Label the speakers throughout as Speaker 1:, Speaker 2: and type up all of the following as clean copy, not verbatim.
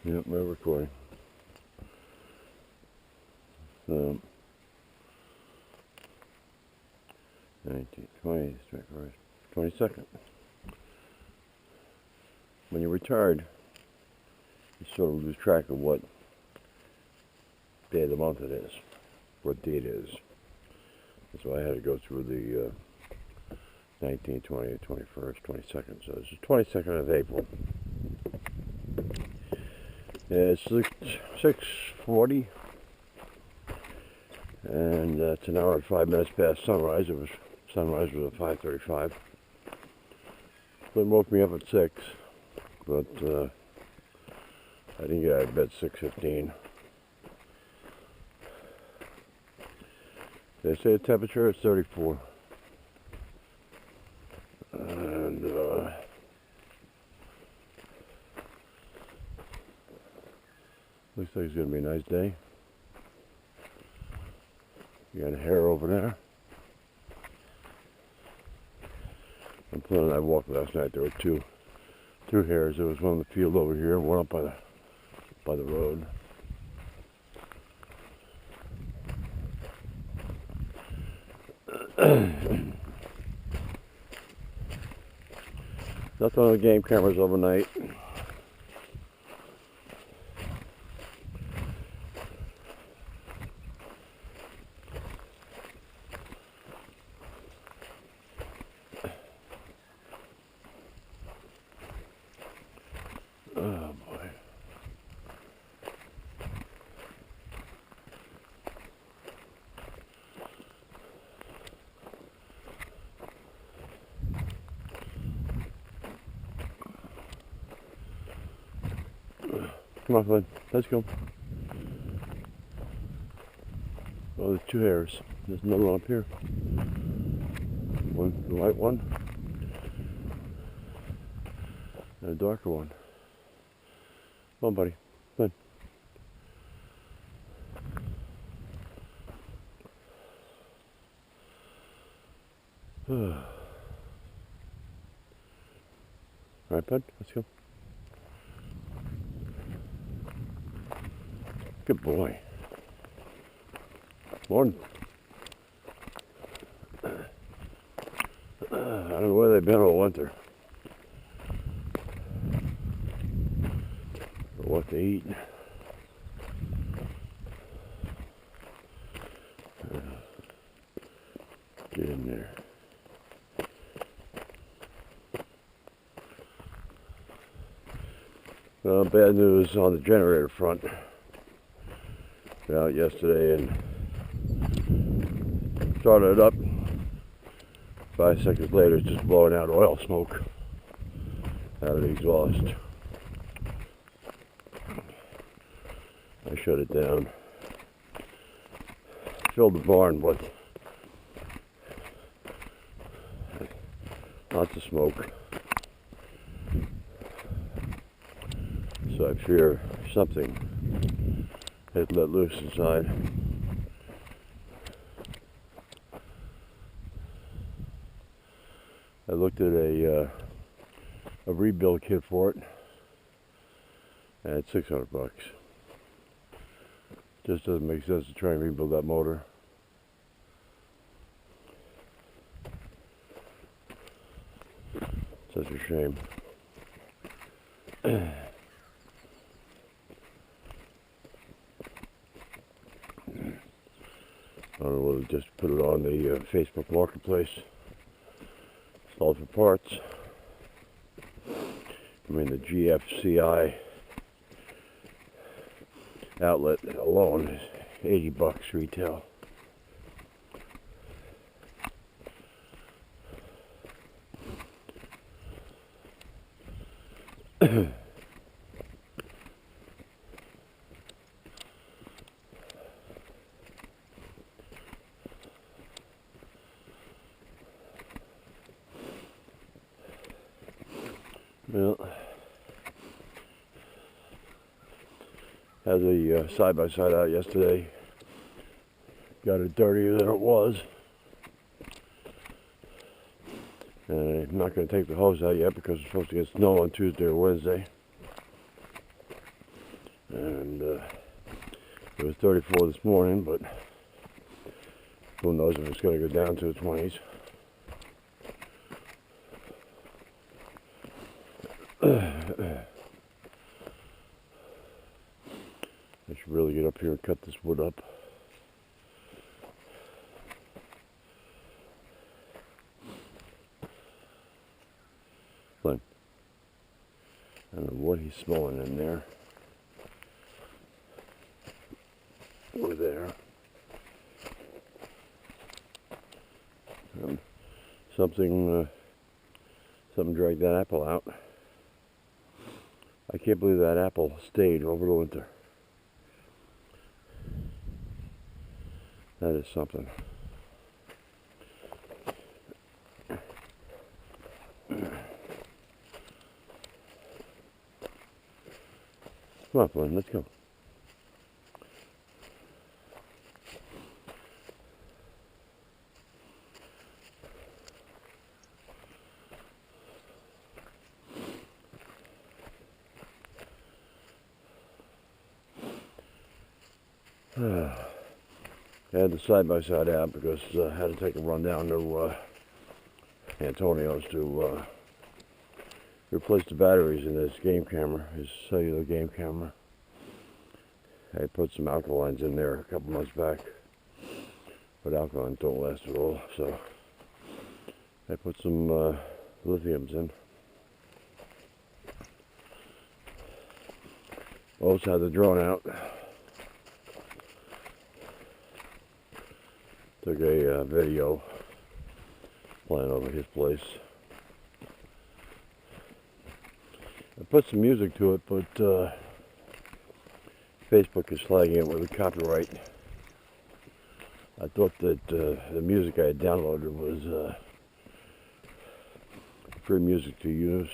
Speaker 1: Yep, we're recording. So, 19, 20, 22nd. When you're retired, you sort of lose track of what day of the month it is, what date it is. That's why I had to go through the 19th, 20th, 21st, 22nd. So it's the 22nd of April. It's 6:40, and it's an hour and 5 minutes past sunrise. Sunrise was at 5:35. Flynn woke me up at 6, but I didn't get out of bed at 6:15. They say the temperature is 34, and looks like it's going to be a nice day. You got a hare over there. And Flynn and I walked last night. There were two hares. There was one in the field over here, one up by the road. Nothing on the game cameras overnight. Oh boy. Come on, Flynn. Let's go. Oh, there's two hares. There's another one up here. One, the white one, and a darker one. Come on, buddy. Come on. All right, bud. Let's go. Good boy. Morning. I don't know where they've been all winter, or what they eat. Get in there. Well, bad news on the generator front. Out yesterday and started it up. 5 seconds later, it's just blowing out oil smoke out of the exhaust. I shut it down. Filled the barn, but lots of smoke. So I fear something had let loose inside. I looked at a rebuild kit for it, and it's $600. Just doesn't make sense to try and rebuild that motor. Such a shame. I don't know whether to just put it on the Facebook Marketplace, sold for parts. I mean, the GFCI outlet alone is $80 retail. Well, had the side-by-side out yesterday. Got it dirtier than it was. And I'm not going to take the hose out yet because it's supposed to get snow on Tuesday or Wednesday. And it was 34 this morning, but who knows if it's going to go down to the 20s. I should really get up here and cut this wood up. Flynn, I don't know what he's smelling in there. Over there. Something dragged that apple out. I can't believe that apple stayed over the winter. That is something. Come on, Flynn, let's go. I had the side-by-side out because I had to take a run down to Antonio's to replace the batteries in his game camera, his cellular game camera. I put some alkalines in there a couple months back, but alkalines don't last at all, so I put some lithiums in. Also had the drone out. Took a video playing over his place. I put some music to it, but Facebook is flagging it with a copyright. I thought that the music I had downloaded was free music to use.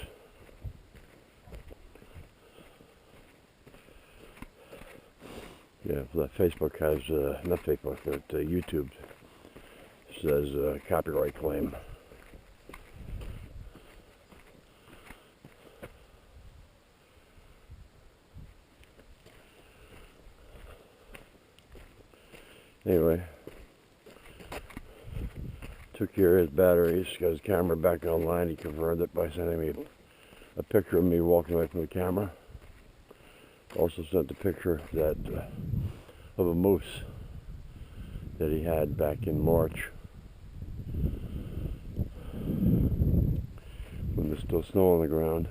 Speaker 1: Yeah, that Facebook has, not Facebook, but YouTube says copyright claim. Anyway, took care of his batteries, got his camera back online. He confirmed it by sending me a picture of me walking away from the camera. Also sent a picture that of a moose that he had back in March when there's still snow on the ground.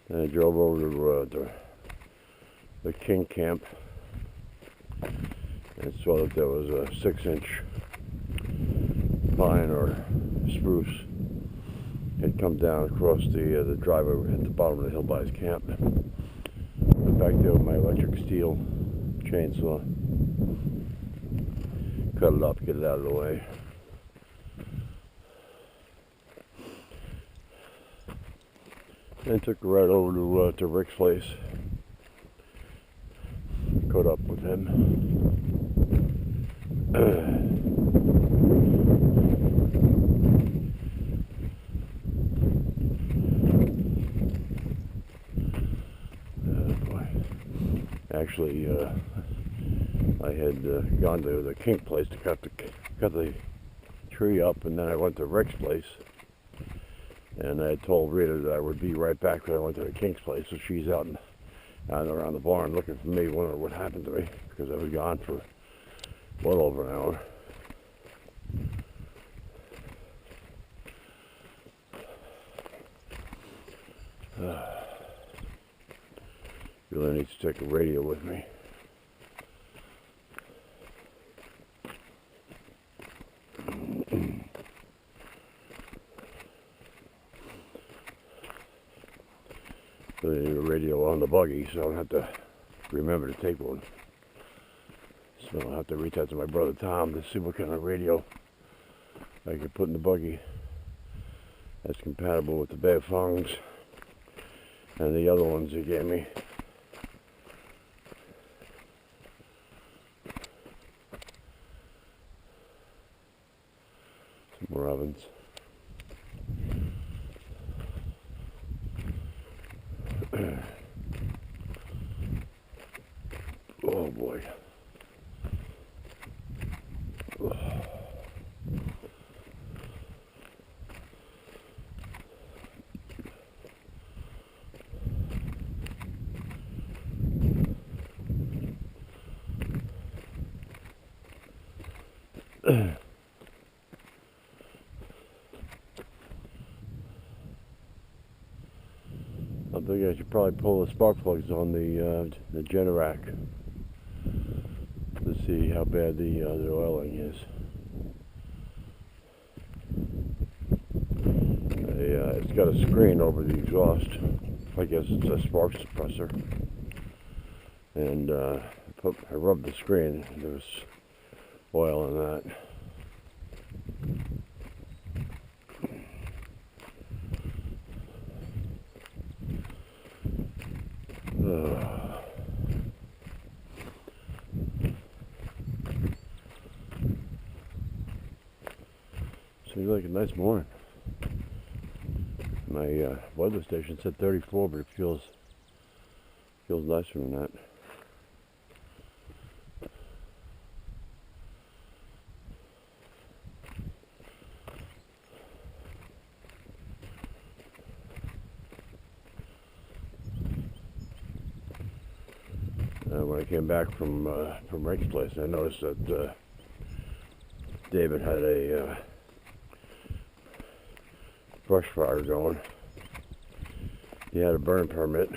Speaker 1: And I drove over to the King camp and saw that there was a 6-inch pine or spruce had come down across the driveway at the bottom of the hill by his camp. Went back there with my electric steel chainsaw, cut it up, get it out of the way. Then took a ride over to Rick's place. Caught up with him. Boy. Actually, I had gone to the King place to cut the tree up, and then I went to Rick's place. And I had told Rita that I would be right back when I went to the King's place, so she's out around the barn looking for me, wondering what happened to me, because I was gone for well over an hour. Really need to take a radio with me. Really need a radio on the buggy, so I don't have to remember to take one. So I'll have to reach out to my brother Tom to see what kind of radio I can put in the buggy that's compatible with the Baofongs and the other ones he gave me. Robins. Oh boy. I think I should probably pull the spark plugs on the Generac to see how bad the oiling is. It's got a screen over the exhaust. I guess it's a spark suppressor. And I rubbed the screen. There was oil in that. Seems like a nice morning. My weather station said 34, but it feels nicer than that. When I came back from Rick's place, I noticed that David had a brush fire going. He had a burn permit.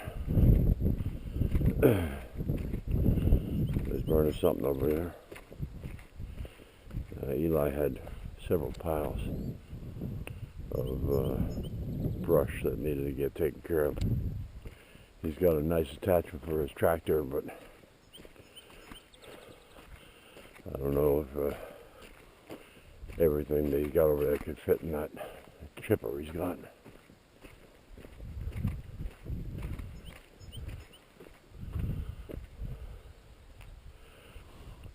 Speaker 1: There's burning something over there. Eli had several piles of brush that needed to get taken care of. He's got a nice attachment for his tractor, but I don't know if everything that he's got over there could fit in that chipper he's got.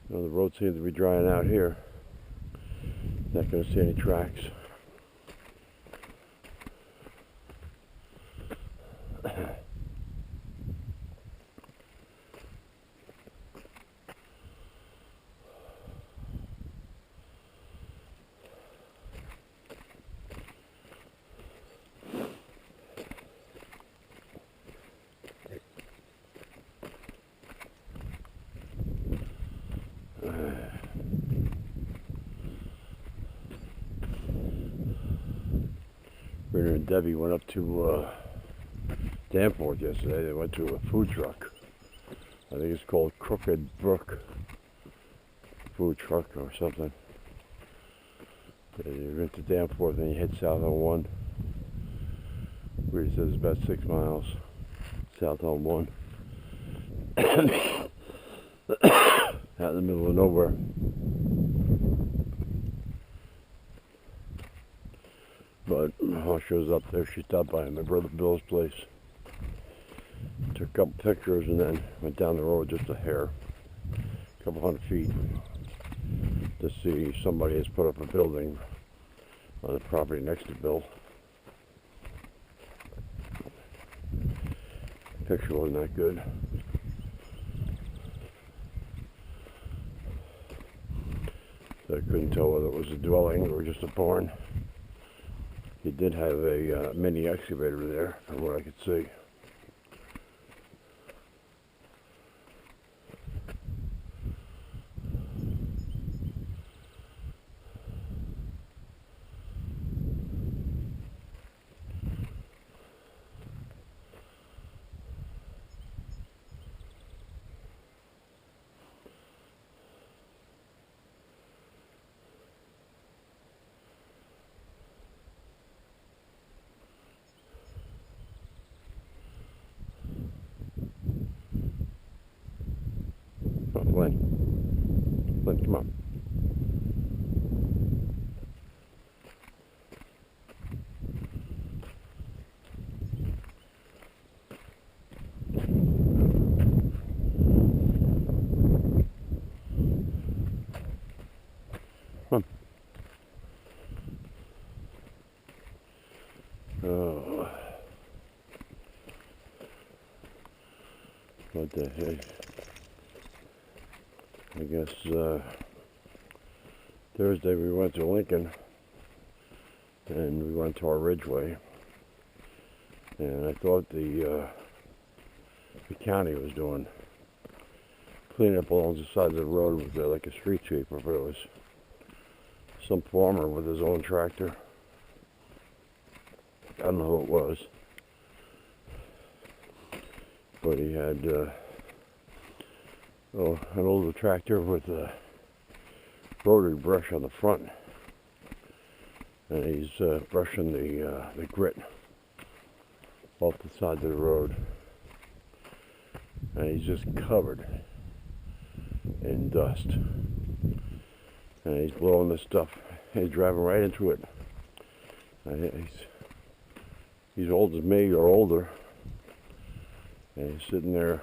Speaker 1: Well, the road seems to be drying out here. Not going to see any tracks. Rita and Debbie went up to Danforth yesterday. They went to a food truck. I think it's called Crooked Brook Food Truck or something. You went to Danforth and you head south on 1. Rita says it's about 6 miles south on 1. Out in the middle of nowhere. But while she was up there, she stopped by my brother Bill's place. Took a couple pictures and then went down the road just a hair, a couple hundred feet, to see somebody has put up a building on the property next to Bill. Picture wasn't that good. So I couldn't tell whether it was a dwelling or just a barn. He did have a mini excavator there, from what I could see. Flynn, come on. Come on. What the heck? I guess Thursday we went to Lincoln and we went to our Ridgeway, and I thought the county was doing cleanup along the side of the road with like a street sweeper, but it was some farmer with his own tractor. I don't know who it was, but he had an older tractor with a rotary brush on the front, and he's brushing the grit off the side of the road, and he's just covered in dust, and he's blowing this stuff. He's driving right into it. He's old as me or older, and he's sitting there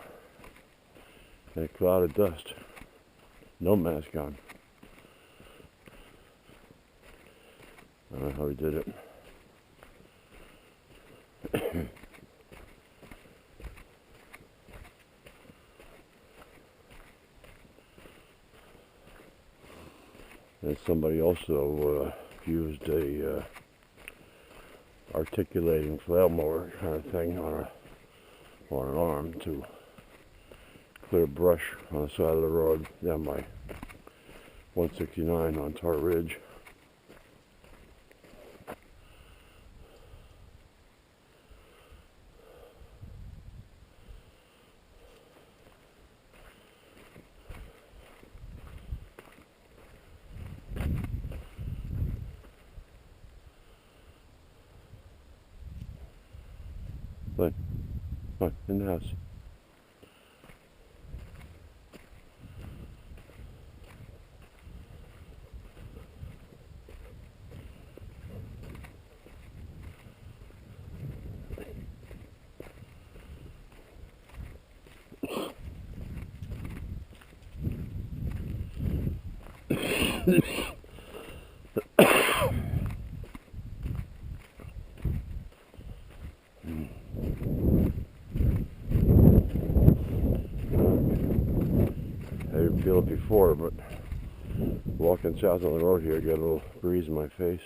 Speaker 1: in a cloud of dust, no mask on. I don't know how he did it. And somebody also used a articulating flail mower kind of thing on an arm to clear brush on the side of the road down by 169 on Tar Ridge. But, come on, in the house. I didn't feel it before, but walking south on the road here, I got a little breeze in my face.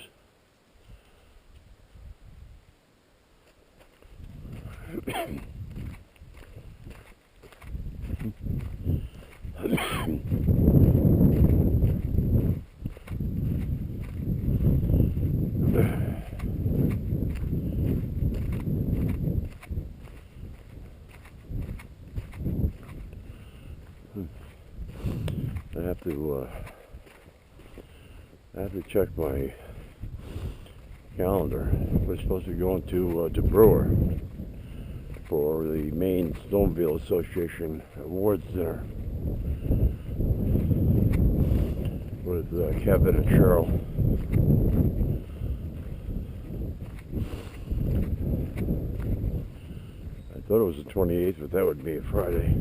Speaker 1: I have to check my calendar. We're supposed to be going to Brewer for the Maine Snowmobile Association Awards dinner with Kevin and Cheryl. I thought it was the 28th, but that would be a Friday.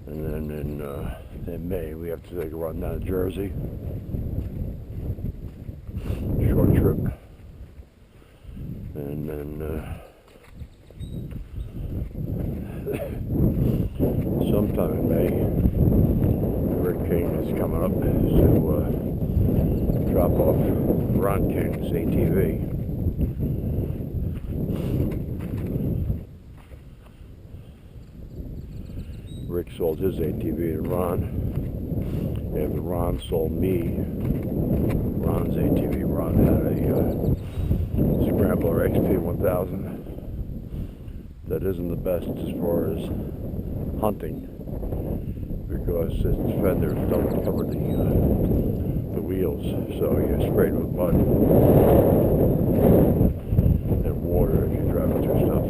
Speaker 1: And then in May we have to take a run down to Jersey. Short trip. And then sometime in May, Rick King is coming up to drop off Ron King's ATV. Rick sold his ATV to Ron, and Ron sold me Ron's ATV. Ron had a Scrambler XP1000 that isn't the best as far as hunting, because its fenders don't cover the wheels, so you're sprayed with mud and water if you're driving through stuff.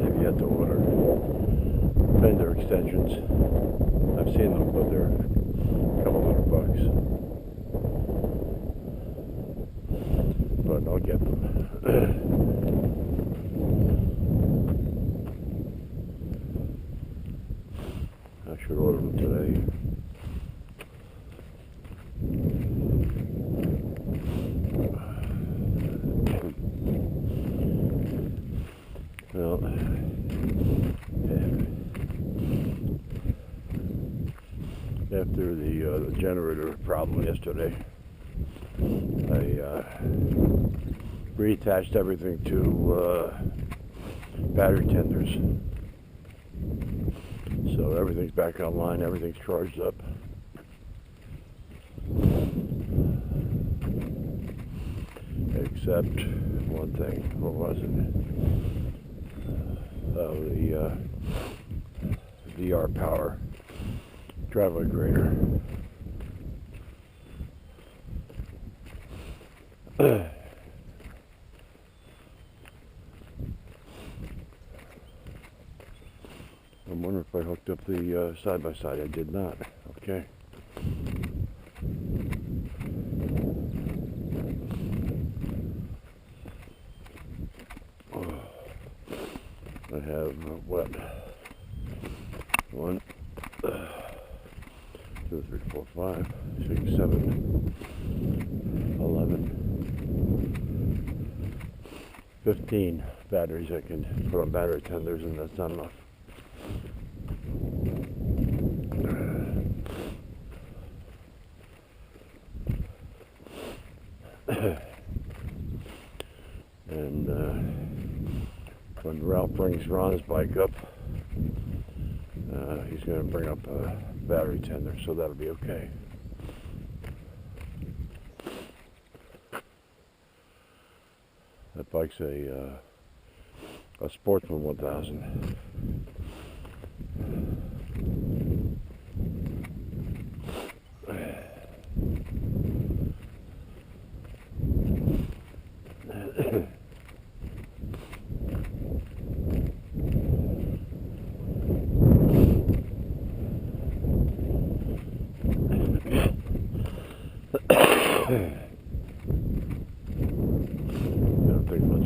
Speaker 1: I've yet to order fender extensions. I've seen them, but they're a couple $100. But I'll get them. Should order them today. Well, after the generator problem yesterday, I reattached everything to battery tenders. So everything's back online, everything's charged up. Except one thing. What was it? The VR power driveway grader. I'm wondering if I hooked up the side-by-side. I did not. Okay. I have what? 1, 2, 3, 4, 5, 6, 7, 11, 15 batteries I can put on battery tenders, and that's not enough. And when Ralph brings Ron's bike up, he's going to bring up a battery tender, so that'll be okay. That bike's a Sportsman 1000.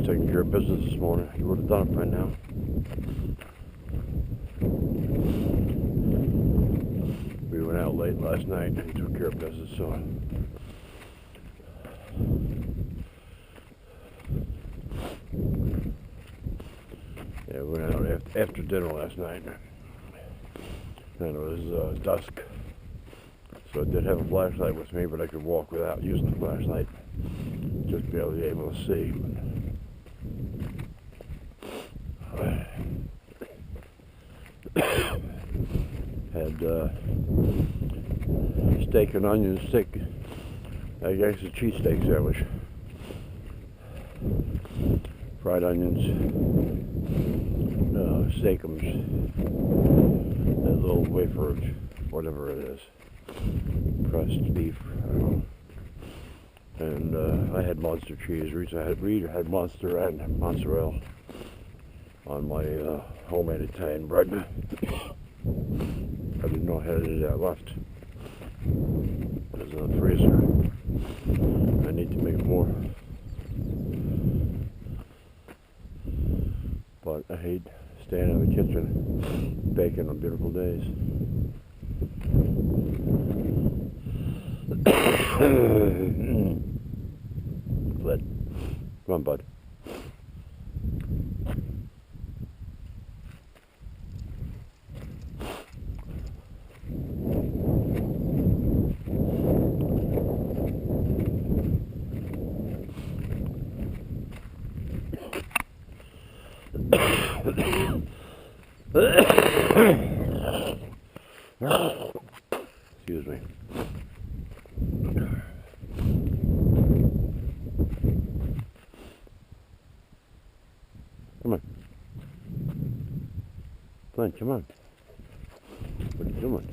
Speaker 1: Taking care of business this morning. You would have done it by now. We went out late last night and took care of business, so yeah, we went out after dinner last night, and it was dusk, so I did have a flashlight with me, but I could walk without using the flashlight, just to be able to see. Had steak and onion stick. I guess a cheesesteak sandwich. Fried onions, steakums, that little wafer, whatever it is, pressed beef. And I had monster cheese. Rita had monster and mozzarella on my homemade Italian bread. I didn't know I had any of that left. It was in the freezer. I need to make more. But I hate staying in the kitchen baking on beautiful days. Flynn, come on, bud. Excuse me. Come on. Flynn, come on. What are you doing?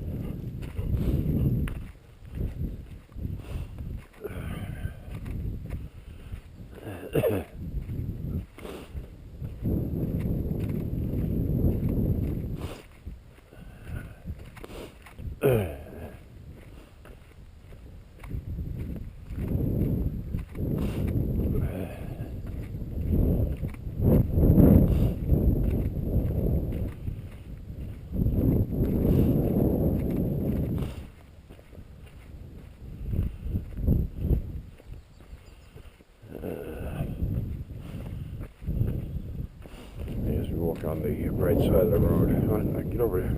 Speaker 1: the right side of the road. Come on, get over here.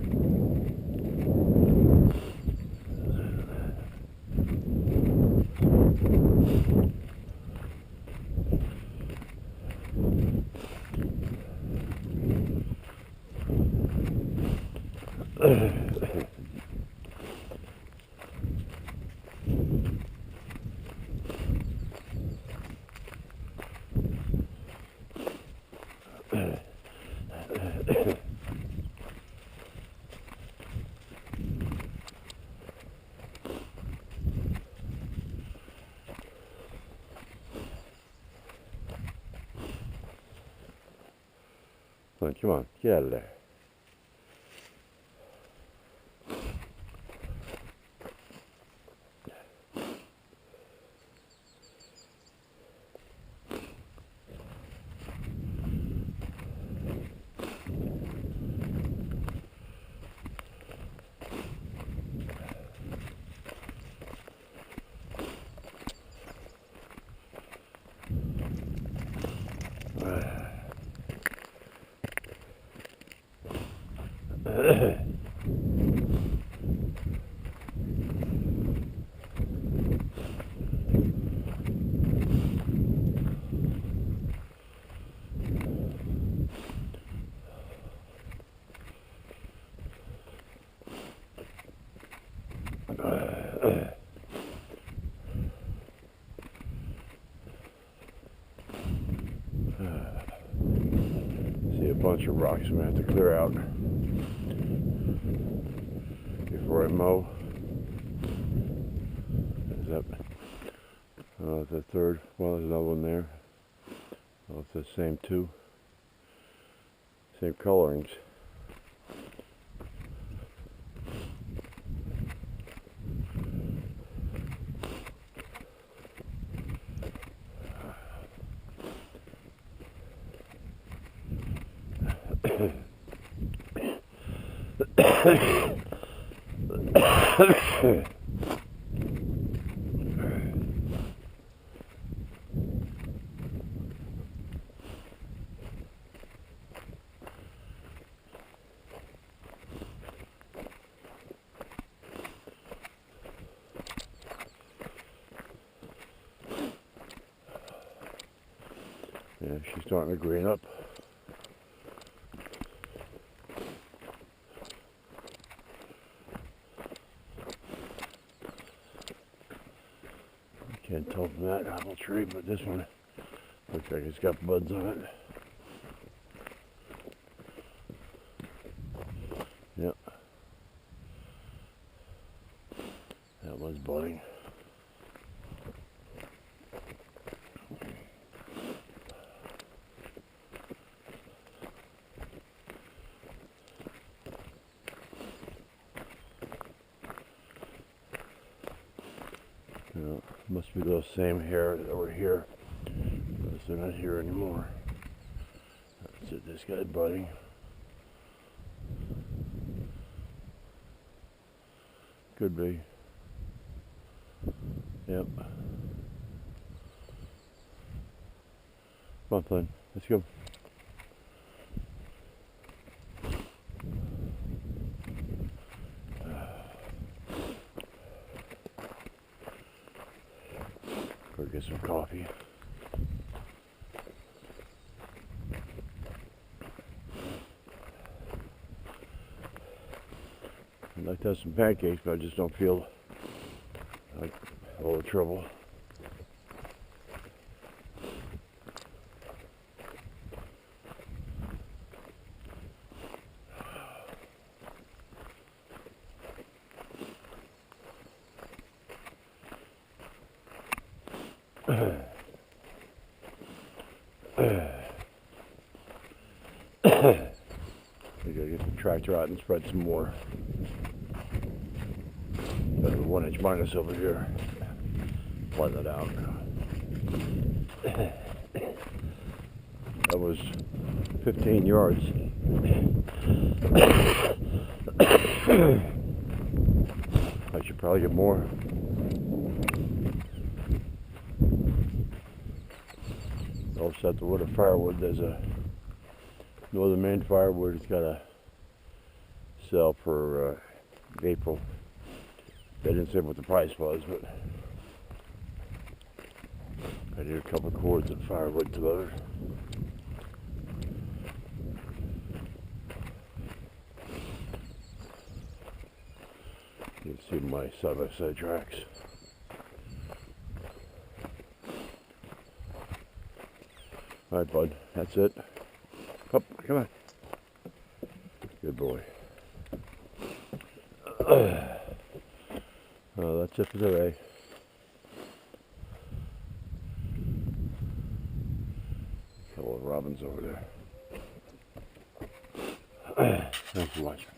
Speaker 1: Come on, get out of there. See a bunch of rocks I'm going to have to clear out before I mow. Is that the third? Well, there's another one there. Well, it's the same two. Same colorings. Yeah, she's starting to green up. Can't tell from that apple tree, but this one looks like it's got buds on it. Yep. That one's budding. Must be those same hair that were here. They're not here anymore. That's it, this guy budding. Could be. Yep. Come on, Flynn. Let's go. Go get some coffee. I'd like to have some pancakes, but I just don't feel like all the trouble. We gotta get the tractor out and spread some more. Got a 1-inch minus over here. Let that out. That was 15 yards. I should probably get more. Offset the wood or firewood. There's a Northern Maine firewood has got to sell for April. They didn't say what the price was, but I need a couple of cords of firewood delivered. You can see my side-by-side tracks. All right, bud, that's it. Up, come on. Good boy. That's it for today. A couple of robins over there. Thanks for watching.